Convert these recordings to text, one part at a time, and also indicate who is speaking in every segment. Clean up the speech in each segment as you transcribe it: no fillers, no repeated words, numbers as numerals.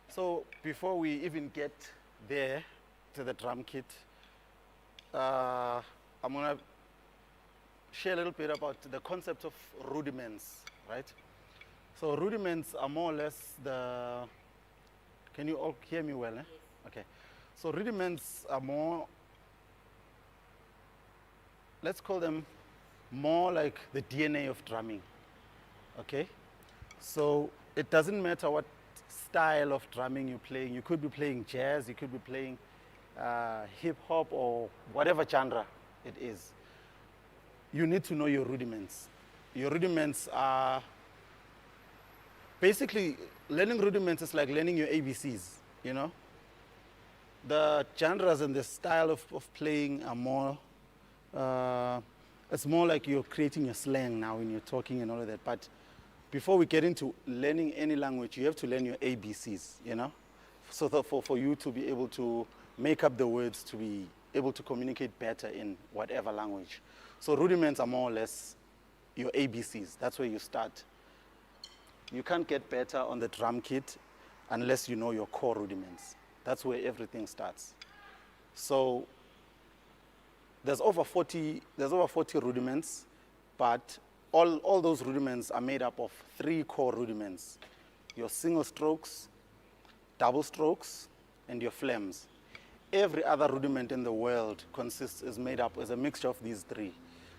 Speaker 1: So before we even get there to the drum kit, I'm gonna share a little bit about the concept of rudiments, right? So rudiments are more or less the, can you all hear me well? Eh? Okay. So rudiments are more, let's call them more like the DNA of drumming, okay? So it doesn't matter what style of drumming you're playing. You could be playing jazz, you could be playing hip hop or whatever genre it is. You need to know your rudiments. Your rudiments are basically, learning rudiments is like learning your ABCs, you know? The genres and the style of playing are more, it's more like you're creating your slang now when you're talking and all of that. But before we get into learning any language, you have to learn your ABCs, you know? So that for you to be able to make up the words to be able to communicate better in whatever language. So rudiments are more or less your ABCs. That's where you start. You can't get better on the drum kit unless you know your core rudiments. That's where everything starts. So there's over 40 rudiments, but all those rudiments are made up of 3 core rudiments: your single strokes, double strokes, and your flames. Every other rudiment in the world is made up as a mixture of these 3.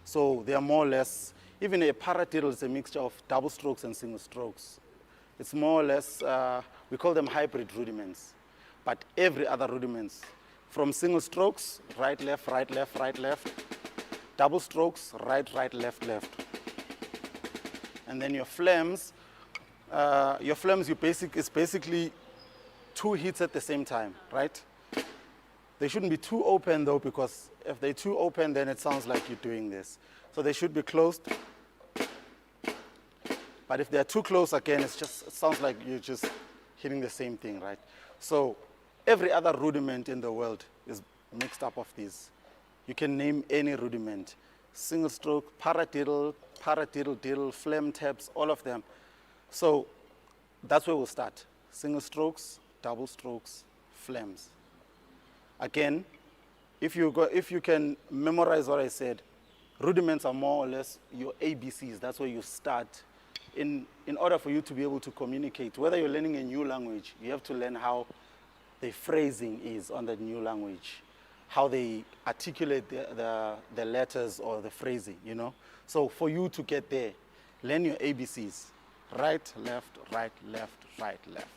Speaker 1: So they are more or less, even a paradiddle is a mixture of double strokes and single strokes. It's more or less, we call them hybrid rudiments. But every other rudiments, from single strokes, right, left, right, left, right, left, double strokes, right, right, left, left. And then your flames is basically 2 hits at the same time, right? They shouldn't be too open though, because if they're too open, then it sounds like you're doing this. So they should be closed. But if they're too close, again, it sounds like you're just hitting the same thing, right? So every other rudiment in the world is mixed up of these. You can name any rudiment: single stroke, paradiddle, diddle, flame taps, all of them. So that's where we'll start. Single strokes, double strokes, flames. Again, if you can memorize what I said, rudiments are more or less your ABCs. That's where you start. In order for you to be able to communicate, whether you're learning a new language, you have to learn how the phrasing is on that new language, how they articulate the letters or the phrasing, you know? So for you to get there, learn your ABCs: right, left, right, left, right, left.